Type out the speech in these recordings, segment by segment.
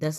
10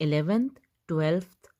11th, 12th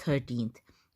13th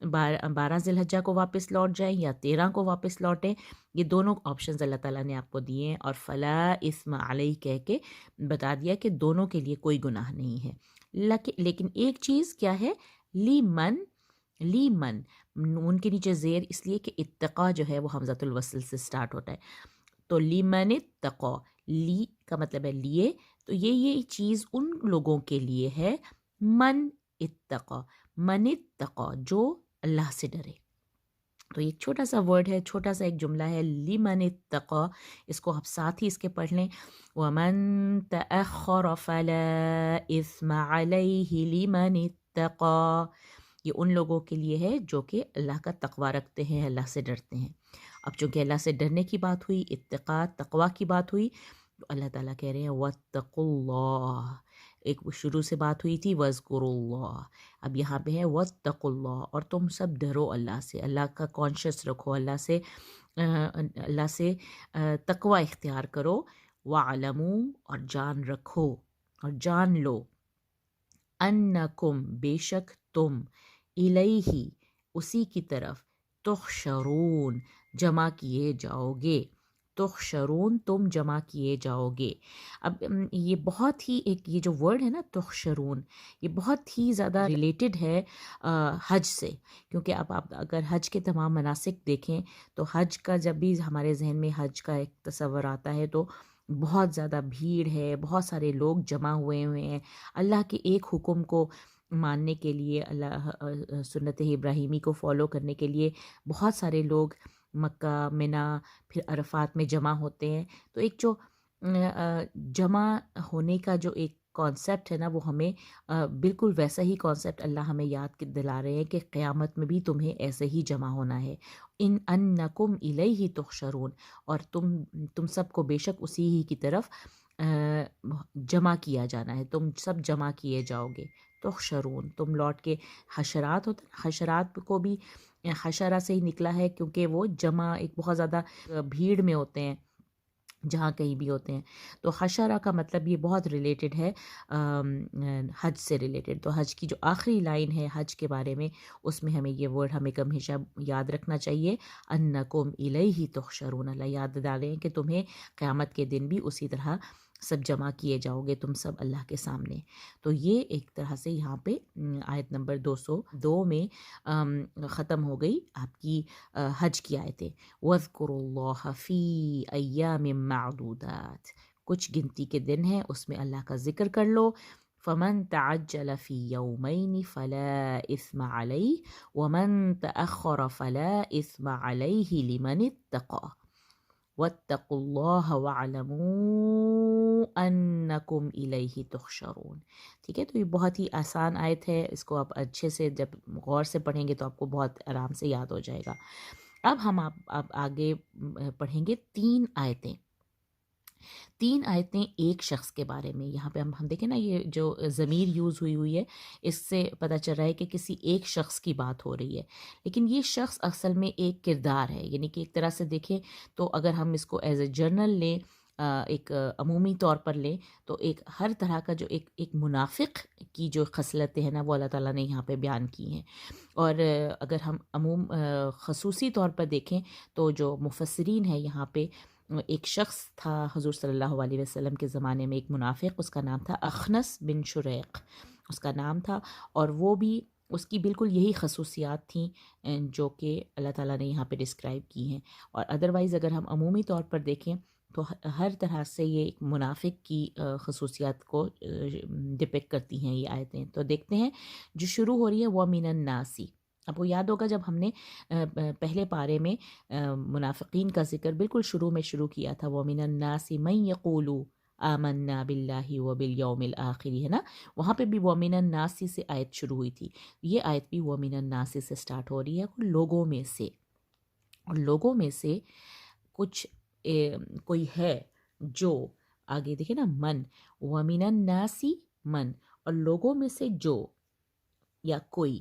12 ذی الحجہ کو واپس لوٹ جائیں یا 13 کو واپس لوٹیں، یہ دونوں آپشنز اللہ تعالیٰ نے آپ کو دیے ہیں، اور فلا اثم علیہ کہہ کے بتا دیا کہ دونوں کے لیے کوئی گناہ نہیں ہے۔ لیکن ایک چیز کیا ہے، لی من ان کے نیچے زیر اس لیے کہ اتقا جو ہے وہ حمزۃ الوصل سے سٹارٹ ہوتا ہے، تو لی من اتقا، لی کا مطلب ہے لیے، تو یہ چیز ان لوگوں کے لیے ہے من اتقا جو اللہ سے ڈرے۔ تو ایک چھوٹا سا ورڈ ہے، چھوٹا سا ایک جملہ ہے، لمن اتقا، اس کو آپ ساتھ ہی اس کے پڑھ لیں، ومن تأخر فلا اثم علیہ لمن اتقا، یہ ان لوگوں کے لیے ہے جو کہ اللہ کا تقوی رکھتے ہیں، اللہ سے ڈرتے ہیں۔ اب چونکہ اللہ سے ڈرنے کی بات ہوئی، اتقا تقوی کی بات ہوئی، تو اللہ تعالیٰ کہہ رہے ہیں واتقوا اللہ، ایک شروع سے بات ہوئی تھی وَاذْكُرُوا اللَّهَ، اب یہاں پہ ہے واتقوا اللہ، اور تم سب ڈرو اللہ سے، اللہ کا کانشیس رکھو، اللہ سے تقوی اختیار کرو، وَاعْلَمُوا، اور جان رکھو اور جان لو، انکم بے شک تم، الیہ اسی کی طرف، تحشرون جمع کیے جاؤ گے، تحشرون تم جمع کیے جاؤ گے۔ اب یہ بہت ہی ایک یہ جو ورڈ ہے نا تحشرون، یہ بہت ہی زیادہ ریلیٹڈ ہے حج سے، کیونکہ اب آپ اگر حج کے تمام مناسک دیکھیں تو حج کا جب بھی ہمارے ذہن میں حج کا ایک تصور آتا ہے تو بہت زیادہ بھیڑ ہے، بہت سارے لوگ جمع ہوئے ہیں اللہ کے ایک حکم کو ماننے کے لیے، اللہ سنت ابراہیمی کو فالو کرنے کے لیے بہت سارے لوگ مکہ، منا، پھر عرفات میں جمع ہوتے ہیں۔ تو ایک جو جمع ہونے کا جو ایک کانسیپٹ ہے نا، وہ ہمیں بالکل ویسا ہی کانسیپٹ اللہ ہمیں یاد دلا رہے ہیں کہ قیامت میں بھی تمہیں ایسے ہی جمع ہونا ہے، انکم الیہ تحشرون، اور تم سب کو بے شک اسی ہی کی طرف جمع کیا جانا ہے، تم سب جمع کیے جاؤ گے، تحشرون تم لوٹ کے، حشرات ہوتا ہے، حشرات کو بھی حشرہ سے ہی نکلا ہے کیونکہ وہ جمع ایک بہت زیادہ بھیڑ میں ہوتے ہیں جہاں کہیں بھی ہوتے ہیں، تو حشرہ کا مطلب یہ بہت ریلیٹڈ ہے حج سے ریلیٹڈ۔ تو حج کی جو آخری لائن ہے حج کے بارے میں، اس میں ہمیں یہ ورڈ ہمیں ہمیشہ یاد رکھنا چاہیے، انکم الیہ تحشرون، اللہ یاد دلائیں کہ تمہیں قیامت کے دن بھی اسی طرح سب جمع کیے جاؤ گے، تم سب اللہ کے سامنے۔ تو یہ ایک طرح سے یہاں پہ آیت نمبر 202 میں ختم ہو گئی آپ کی حج کی آیتیں۔ وَاذْكُرُوا اللَّهَ فِي أَيَّامٍ مَّعْدُودَاتٍ، کچھ گنتی کے دن ہیں اس میں اللہ کا ذکر کر لو۔ فَمَن تَعَجَّلَ فِي يَوْمَيْنِ فَلَا إِثْمَ عَلَيْهِ وَمَن تَأَخَّرَ فَلَا إِثْمَ عَلَيْهِ لِمَنِ اتَّقَىٰ وَاتَّقُوا اللَّهَ وَاعْلَمُوا أَنَّكُمْ إِلَيْهِ تُحْشَرُونَ۔ ٹھیک ہے، تو یہ بہت ہی آسان آیت ہے، اس کو آپ اچھے سے جب غور سے پڑھیں گے تو آپ کو بہت آرام سے یاد ہو جائے گا۔ اب ہم آپ آگے پڑھیں گے 3 آیتیں، 3 آیتیں ایک شخص کے بارے میں۔ یہاں پہ ہم دیکھیں نا، یہ جو ضمیر یوز ہوئی ہے اس سے پتہ چل رہا ہے کہ کسی ایک شخص کی بات ہو رہی ہے، لیکن یہ شخص اصل میں ایک کردار ہے، یعنی کہ ایک طرح سے دیکھیں تو اگر ہم اس کو ایز اے جرنل لیں، ایک عمومی طور پر لیں تو ایک ہر طرح کا جو ایک منافق کی جو خصلتیں ہیں نا وہ اللہ تعالیٰ نے یہاں پہ بیان کی ہیں، اور اگر ہم خصوصی طور پر دیکھیں تو جو مفسرین ہیں یہاں پہ، ایک شخص تھا حضور صلی اللہ علیہ وسلم کے زمانے میں، ایک منافق، اس کا نام تھا اخنس بن شریق اس کا نام تھا، اور وہ بھی اس کی بالکل یہی خصوصیات تھیں جو کہ اللہ تعالیٰ نے یہاں پہ ڈسکرائب کی ہیں۔ اور ادروائز اگر ہم عمومی طور پر دیکھیں تو ہر طرح سے یہ ایک منافق کی خصوصیات کو ڈپیکٹ کرتی ہیں یہ آیتیں۔ تو دیکھتے ہیں جو شروع ہو رہی ہے وَمِنَ النَّاسِ، آپ کو یاد ہوگا جب ہم نے پہلے پارے میں منافقین کا ذکر بالکل شروع میں شروع کیا تھا، وَمِنَ النَّاسِ مَن يَقُولُ آمَنَّا بِاللَّهِ وَبِالْيَوْمِ الْآخِرِ، ہے نا، وہاں پہ بھی وَمِنَ النَّاسِ سے آیت شروع ہوئی تھی، یہ آیت بھی وَمِنَ النَّاسِ سے سٹارٹ ہو رہی ہے، لوگوں میں سے، اور لوگوں میں سے کچھ کوئی ہے جو، آگے دیکھیں نا، من، وَمِنَ النَّاسِ من، اور لوگوں میں سے جو یا کوئی،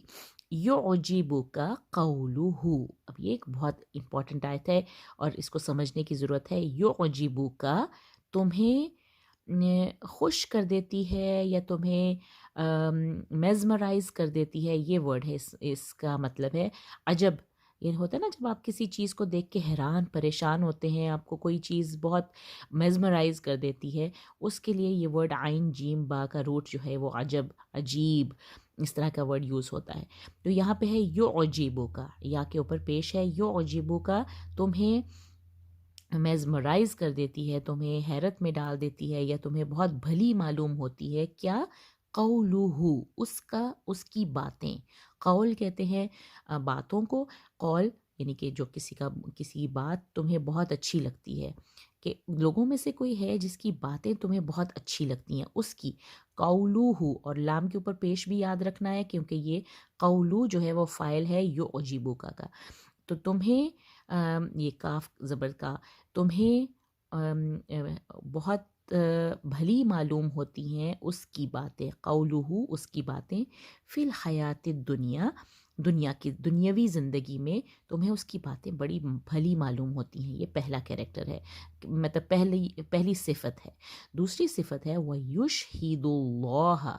یعجبک قولہ، اب یہ ایک بہت امپورٹنٹ آیت ہے اور اس کو سمجھنے کی ضرورت ہے۔ یعجبک، تمہیں خوش کر دیتی ہے یا تمہیں میزمرائز کر دیتی ہے، یہ ورڈ ہے، اس کا مطلب ہے عجب. یہ ہوتا ہے نا جب آپ کسی چیز کو دیکھ کے حیران پریشان ہوتے ہیں، آپ کو کوئی چیز بہت میزمرائز کر دیتی ہے، اس کے لیے یہ ورڈ عین جیم با کا روٹ جو ہے وہ عجب، عجیب، اس طرح کا ورڈ یوز ہوتا ہے. تو یہاں پہ ہے یعجبو کا، یا کے اوپر پیش ہے یعجبو کا، تمہیں میزمرائز کر دیتی ہے، تمہیں حیرت میں ڈال دیتی ہے، یا تمہیں بہت بھلی معلوم ہوتی ہے. کیا؟ قولہ، اس کی باتیں. قول کہتے ہیں باتوں کو. قول یعنی کہ جو کسی بات تمہیں بہت اچھی لگتی ہے، کہ لوگوں میں سے کوئی ہے جس کی باتیں تمہیں بہت اچھی لگتی ہیں، اس کی. قولہ، اور لام کے اوپر پیش بھی یاد رکھنا ہے کیونکہ یہ قولو جو ہے وہ فاعل ہے یعجبو کا. تو تمہیں یہ کاف زبر کا، تمہیں بہت بھلی معلوم ہوتی ہیں اس کی باتیں. قولہ، اس کی باتیں. فی الحیات الدنیا، دنیا کی دنیاوی زندگی میں تمہیں اس کی باتیں بڑی بھلی معلوم ہوتی ہیں. یہ پہلا کریکٹر ہے، مطلب پہلی صفت ہے. دوسری صفت ہے وَيُشْهِدُ اللَّهَ.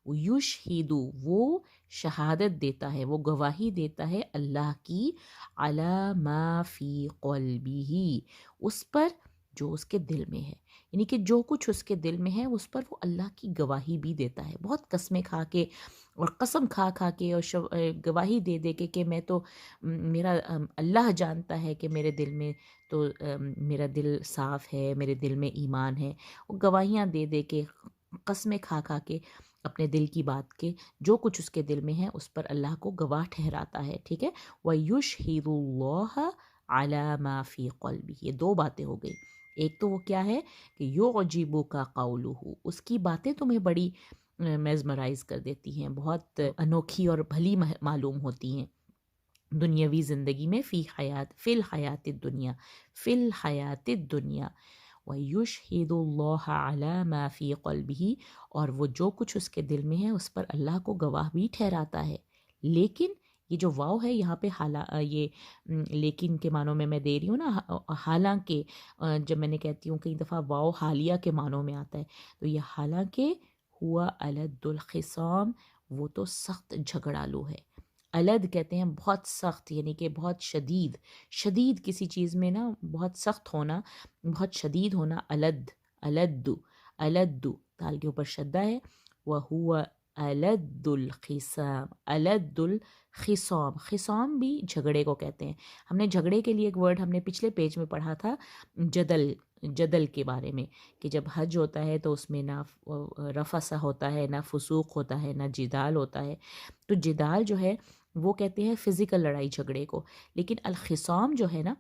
یشہد، وہ شہادت دیتا ہے، وہ گواہی دیتا ہے اللہ کی، علی ما فی قلبہ، اس پر جو اس کے دل میں ہے. یعنی کہ جو کچھ اس کے دل میں ہے اس پر وہ اللہ کی گواہی بھی دیتا ہے، بہت قسمیں کھا کے اور قسم کھا کھا کے اور گواہی دے دے کے کہ میں تو، میرا اللہ جانتا ہے کہ میرے دل میں تو میرا دل صاف ہے، میرے دل میں ایمان ہے. وہ گواہیاں دے دے کے، قسمیں کھا کھا کے اپنے دل کی بات کے، جو کچھ اس کے دل میں ہے اس پر اللہ کو گواہ ٹھہراتا ہے. ٹھیک ہے. وَيُشْهِدُ اللَّهَ عَلَى مَا فِي قَلْبِهِ. یہ دو باتیں ہو گئی. ایک تو وہ کیا ہے کہ يُعْجِبُكَ قَوْلُهُ، اس کی باتیں تمہیں بڑی میزمرائز کر دیتی ہیں، بہت انوکھی اور بھلی معلوم ہوتی ہیں دنیاوی زندگی میں. فی الحیات الدنیا، فی الحیات الدنیا. وَيُشْهِدُ اللَّهَ عَلَى مَا فِي قَلْبِهِ، اور وہ جو کچھ اس کے دل میں ہے اس پر اللہ کو گواہ بھی ٹھہراتا ہے. لیکن یہ جو واو ہے یہاں پہ یہ لیکن کے معنوں میں دے رہی ہوں نا، حالانکہ جب میں نے کہتی ہوں کئی دفعہ واو حالیہ کے معنوں میں آتا ہے، تو یہ حالانکہ ہوا الد الخصام، وہ تو سخت جھگڑالو ہے. الد کہتے ہیں بہت سخت، یعنی کہ بہت شدید کسی چیز میں نا بہت سخت ہونا، بہت شدید ہونا. الد تال کے اوپر شدہ ہے. وَهُوَ أَلَدُّ الْخِصَامِ. الد الخصام، خصام بھی جھگڑے کو کہتے ہیں. ہم نے جھگڑے کے لیے ایک ورڈ ہم نے پچھلے پیج میں پڑھا تھا، جدل کے بارے میں، کہ جب حج ہوتا ہے تو اس میں نہ رفث ہوتا ہے، نہ فسوق ہوتا ہے، نہ جدال ہوتا ہے. تو جدال جو ہے وہ کہتے ہیں فزیکل لڑائی جھگڑے کو، لیکن الخصام جو ہے نا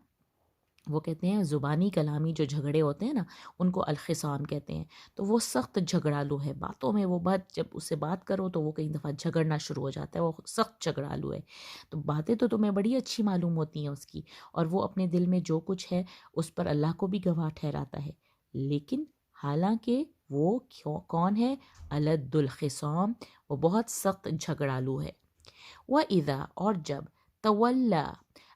وہ کہتے ہیں زبانی کلامی جو جھگڑے ہوتے ہیں نا ان کو الخصام کہتے ہیں. تو وہ سخت جھگڑالو ہے باتوں میں، وہ بات جب اس سے بات کرو تو وہ کئی دفعہ جھگڑنا شروع ہو جاتا ہے، وہ سخت جھگڑالو ہے. تو باتیں تو تمہیں بڑی اچھی معلوم ہوتی ہیں اس کی، اور وہ اپنے دل میں جو کچھ ہے اس پر اللہ کو بھی گواہ ٹھہراتا ہے. لیکن حالانکہ وہ کون ہے؟ الد الخصام، وہ بہت سخت جھگڑالو ہے. وَإِذَا، اور جب، تولا.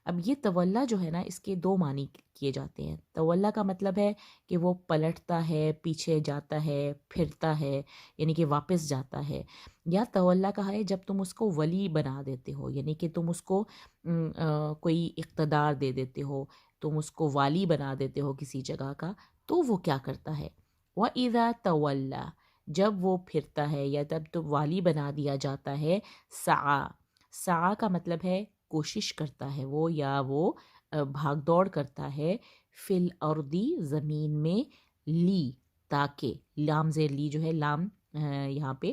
اب یہ تولا جو ہے نا اس کے دو معنی کیے جاتے ہیں. تولا کا مطلب ہے کہ وہ پلٹتا ہے، پیچھے جاتا ہے، پھرتا ہے، یعنی کہ واپس جاتا ہے. یا تولا کہا ہے جب تم اس کو ولی بنا دیتے ہو، یعنی کہ تم اس کو کوئی اقتدار دے دیتے ہو، تم اس کو والی بنا دیتے ہو کسی جگہ کا، تو وہ کیا کرتا ہے. وَإِذَا تولا، جب وہ پھرتا ہے یا تب تو والی بنا دیا جاتا ہے. سعی کا مطلب ہے کوشش کرتا ہے وہ، یا وہ بھاگ دوڑ کرتا ہے. فی الارضی، زمین میں. لی، تاکہ. لام زیر لی جو ہے، لام یہاں پہ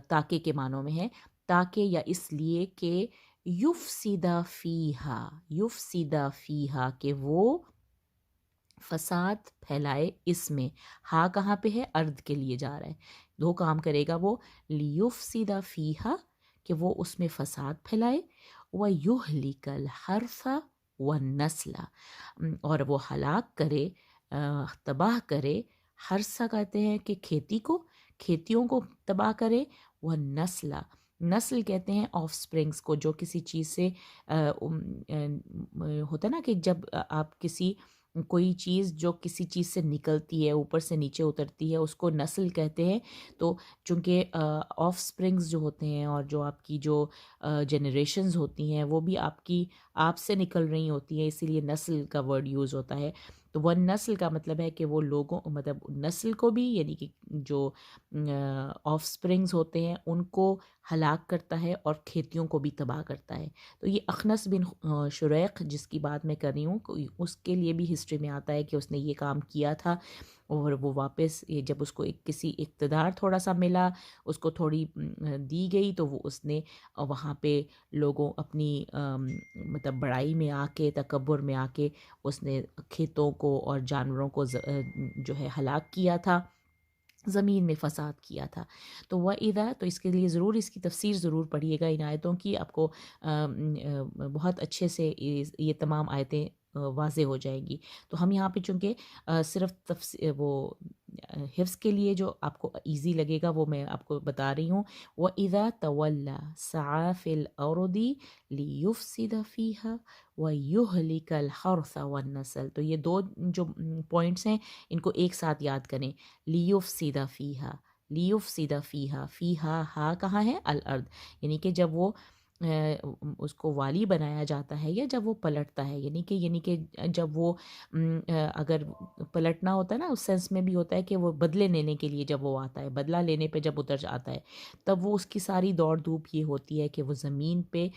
تاکہ کے معنوں میں ہے. تاکہ یا اس لیے کہ یفسدہ فیہا، کہ وہ فساد پھیلائے اس میں. ہاں کہاں پہ ہے؟ ارض کے لیے جا رہا ہے. دو کام کرے گا وہ، لیفسد فیہا، کہ وہ اس میں فساد پھیلائے. وَيُهْلِكَ الْحَرْثَ وَالنَّسْلَ، اور وہ ہلاک کرے، تباہ کرے. حرث کہتے ہیں کہ کھیتی کو، کھیتیوں کو تباہ کرے. وَالنَّسْلَ، نسل کہتے ہیں آف سپرنگز کو، جو کسی چیز سے ہوتا ہے نا کہ جب آپ کسی کوئی چیز جو کسی چیز سے نکلتی ہے، اوپر سے نیچے اترتی ہے، اس کو نسل کہتے ہیں۔ تو چونکہ آف سپرنگز جو ہوتے ہیں اور جو آپ کی جو جنریشنز ہوتی ہیں وہ بھی آپ سے نکل رہی ہوتی ہیں، اسی لیے نسل کا ورڈ یوز ہوتا ہے۔ تو وہ نسل کا مطلب ہے کہ وہ لوگوں مطلب نسل کو بھی، یعنی کہ جو آف سپرنگز ہوتے ہیں ان کو ہلاک کرتا ہے اور کھیتیوں کو بھی تباہ کرتا ہے۔ تو یہ اخنس بن شریق جس کی بات میں کر رہی ہوں، اس کے لیے بھی ہسٹری میں آتا ہے کہ اس نے یہ کام کیا تھا، اور وہ واپس جب اس کو کسی اقتدار تھوڑا سا ملا، اس کو تھوڑی دی گئی، تو وہ اس نے وہاں پہ لوگوں اپنی مطلب بڑائی میں آ کے، تکبر میں آ کے اس نے کھیتوں کو اور جانوروں کو جو ہے ہلاک کیا تھا، زمین میں فساد کیا تھا۔ تو وَإِذَا، تو اس کے لیے ضرور اس کی تفسیر ضرور پڑھیے گا ان آیتوں کی، آپ کو بہت اچھے سے یہ تمام آیتیں واضح ہو جائیں گی۔ تو ہم یہاں پہ چونکہ صرف وہ حفظ کے لیے جو آپ کو ایزی لگے گا وہ میں آپ کو بتا رہی ہوں۔ وَإِذَا تَوَلَّى سَعَىٰ فِي الْأَرْضِ لِيُفْسِدَ فِيهَا وَيُهْلِكَ الْحَرْثَ وَالنَّسْلَ۔ تو یہ دو جو پوائنٹس ہیں ان کو ایک ساتھ یاد کریں۔ لیفسد فیہا، لیفسد فیہا، فیہا ہا کہاں ہے؟ الارض، یعنی کہ جب وہ اس کو والی بنایا جاتا ہے یا جب وہ پلٹتا ہے، یعنی کہ جب وہ اگر پلٹنا ہوتا ہے نا، اس سینس میں بھی ہوتا ہے کہ وہ بدلے لینے کے لیے جب وہ آتا ہے، بدلہ لینے پہ جب اتر جاتا ہے، تب وہ اس کی ساری دوڑ دھوپ یہ ہوتی ہے کہ وہ زمین پہ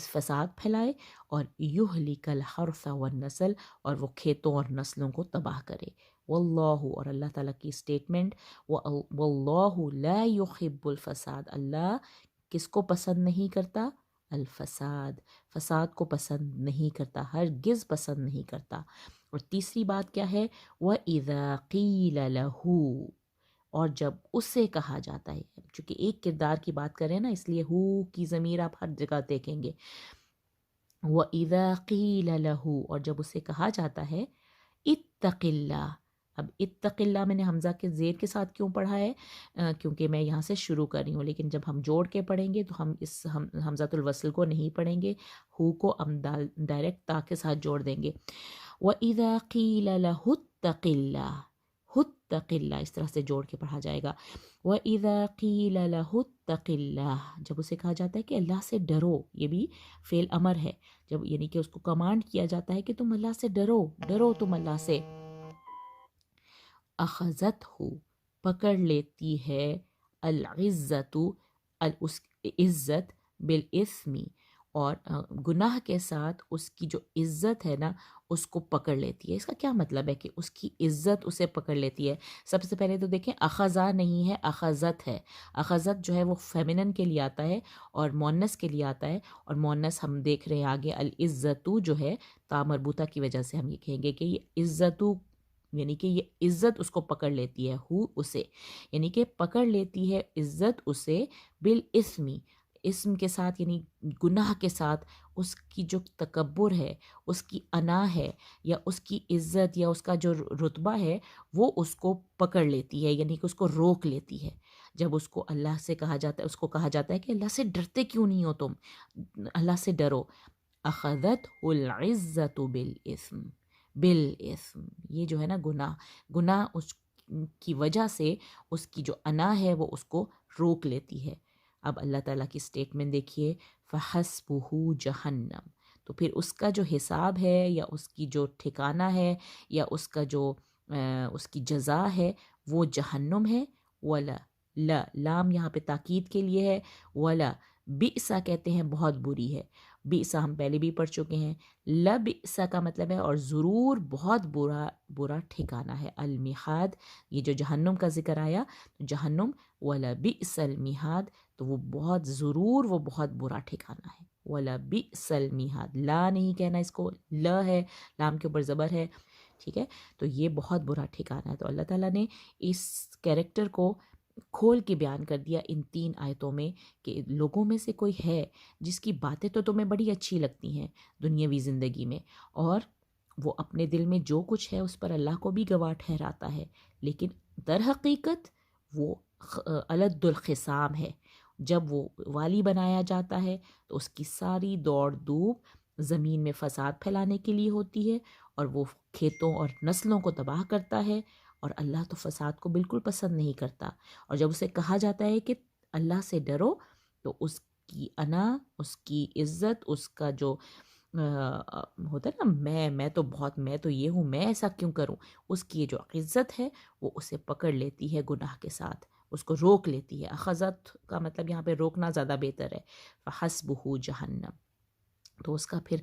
فساد پھیلائے، اور یہلک الحرث والنسل، اور وہ کھیتوں اور نسلوں کو تباہ کرے۔ واللہ، اور اللہ تعالیٰ کی اسٹیٹمنٹ، واللہ لا يحب الفساد، اللہ کس کو پسند نہیں کرتا؟ الفساد، فساد کو پسند نہیں کرتا، ہرگز پسند نہیں کرتا۔ اور تیسری بات کیا ہے؟ وَإِذَا قِيلَ لَهُ، اور جب اسے کہا جاتا ہے، چونکہ ایک کردار کی بات کریں نا، اس لیے ہو کی ضمیر آپ ہر جگہ دیکھیں گے۔ وَإِذَا قِيلَ لَهُ، اور جب اسے کہا جاتا ہے اتق اللہ۔ اب اتق اللہ میں نے حمزہ کے زیر کے ساتھ کیوں پڑھا ہے؟ کیونکہ میں یہاں سے شروع کر رہی ہوں، لیکن جب ہم جوڑ کے پڑھیں گے تو ہم اس حمزۃ الوصل کو نہیں پڑھیں گے، ہو کو ہم ڈائریکٹ تا کے ساتھ جوڑ دیں گے۔ وَإِذَا قِيلَ لَهُ اتَّقِ اللَّهَ، اتَّقِ اللَّهَ اس طرح سے جوڑ کے پڑھا جائے گا۔ وَإِذَا قِيلَ لَهُ اتَّقِ اللَّهَ، جب اسے کہا جاتا ہے کہ اللہ سے ڈرو، یہ بھی فعل امر ہے، جب یعنی کہ اس کو کمانڈ کیا جاتا ہے کہ تم اللہ سے ڈرو، ڈرو تم اللہ سے۔ اخذت ہو، پکڑ لیتی ہے، العزت، اس عزت، بالاسمی، اور گناہ کے ساتھ اس کی جو عزت ہے نا اس کو پکڑ لیتی ہے۔ اس کا کیا مطلب ہے کہ اس کی عزت اسے پکڑ لیتی ہے؟ سب سے پہلے تو دیکھیں، اخذا نہیں ہے، اخذت ہے۔ اخذت جو ہے وہ فیمنن کے لیے آتا ہے اور مونس کے لیے آتا ہے، اور مونس ہم دیکھ رہے ہیں آگے، العزت جو ہے تا مربوطہ کی وجہ سے ہم یہ کہیں گے کہ یہ عزت، یعنی کہ یہ عزت اس کو پکڑ لیتی ہے، ہو اسے، یعنی کہ پکڑ لیتی ہے عزت اسے، بالاسمی، اسم کے ساتھ یعنی گناہ کے ساتھ، اس کی جو تکبر ہے، اس کی انا ہے، یا اس کی عزت یا اس کا جو رتبہ ہے وہ اس کو پکڑ لیتی ہے، یعنی کہ اس کو روک لیتی ہے۔ جب اس کو اللہ سے کہا جاتا ہے، اس کو کہا جاتا ہے کہ اللہ سے ڈرتے کیوں نہیں ہو تم، اللہ سے ڈرو۔ اخذت العزت بالاسم، بالاسم، یہ جو ہے نا گناہ اس کی وجہ سے اس کی جو انا ہے وہ اس کو روک لیتی ہے۔ اب اللہ تعالیٰ کی سٹیٹمنٹ دیکھیے، فَحَسْبُهُ جَهَنَّمْ، تو پھر اس کا جو حساب ہے یا اس کی جو ٹھکانہ ہے یا اس کا جو اس کی جزا ہے وہ جہنم ہے۔ ولا، لا، لام یہاں پہ تاکید کے لیے ہے، ولا بئسا کہتے ہیں بہت بری ہے، بئسا ہم پہلے بھی پڑھ چکے ہیں، لبئسا کا مطلب ہے اور ضرور بہت برا ٹھکانہ ہے، المہاد، یہ جو جہنم کا ذکر آیا، جہنم، ولبئس المہاد، تو وہ بہت ضرور وہ بہت برا ٹھکانہ ہے، ولبئس المہاد، لا نہیں کہنا اس کو، ل ہے، لام کے اوپر زبر ہے، ٹھیک ہے، تو یہ بہت برا ٹھکانہ ہے۔ تو اللہ تعالیٰ نے اس کیریکٹر کو کھول کے بیان کر دیا ان 3 آیتوں میں کہ لوگوں میں سے کوئی ہے جس کی باتیں تو تمہیں بڑی اچھی لگتی ہیں دنیاوی زندگی میں، اور وہ اپنے دل میں جو کچھ ہے اس پر اللہ کو بھی گواہ ٹھہراتا ہے، لیکن در حقیقت وہ الد الخصام ہے۔ جب وہ والی بنایا جاتا ہے تو اس کی ساری دوڑ دھوپ زمین میں فساد پھیلانے کے لیے ہوتی ہے، اور وہ کھیتوں اور نسلوں کو تباہ کرتا ہے، اور اللہ تو فساد کو بالکل پسند نہیں کرتا۔ اور جب اسے کہا جاتا ہے کہ اللہ سے ڈرو، تو اس کی انا، اس کی عزت، اس کا جو ہوتا ہے نا، میں تو بہت، میں تو یہ ہوں، میں ایسا کیوں کروں، اس کی جو عزت ہے وہ اسے پکڑ لیتی ہے گناہ کے ساتھ، اس کو روک لیتی ہے۔ اخذت کا مطلب یہاں پہ روکنا زیادہ بہتر ہے۔ فحسبہ جہنم، تو اس کا پھر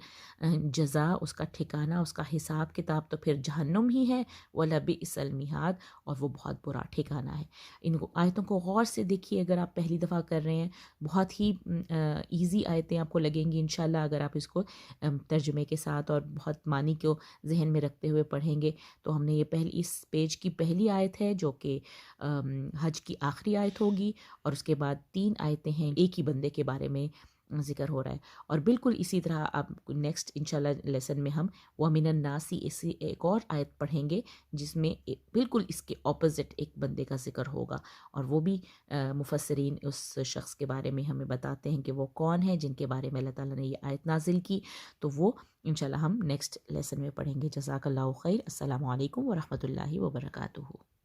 جزا، اس کا ٹھکانہ، اس کا حساب کتاب تو پھر جہنم ہی ہے۔ وَلَبِئْسَ الْمِہَادُ، اور وہ بہت برا ٹھکانہ ہے۔ ان آیتوں کو غور سے دیکھیے، اگر آپ پہلی دفعہ کر رہے ہیں، بہت ہی ایزی آیتیں آپ کو لگیں گی انشاءاللہ، اگر آپ اس کو ترجمے کے ساتھ اور بہت معنی کو ذہن میں رکھتے ہوئے پڑھیں گے۔ تو ہم نے یہ اس پیج کی پہلی آیت ہے جو کہ حج کی آخری آیت ہوگی، اور اس کے بعد 3 آیتیں ہیں ایک ہی بندے کے بارے میں ذکر ہو رہا ہے، اور بالکل اسی طرح آپ نیکسٹ انشاءاللہ لیسن میں ہم وَمِنَ النَّاسِ اسی ایک اور آیت پڑھیں گے جس میں بالکل اس کے اپوزٹ ایک بندے کا ذکر ہوگا، اور وہ بھی مفسرین اس شخص کے بارے میں ہمیں بتاتے ہیں کہ وہ کون ہے جن کے بارے میں اللہ تعالیٰ نے یہ آیت نازل کی۔ تو وہ انشاءاللہ ہم نیکسٹ لیسن میں پڑھیں گے۔ جزاک اللہ خیر۔ السلام علیکم ورحمۃ اللہ وبرکاتہ۔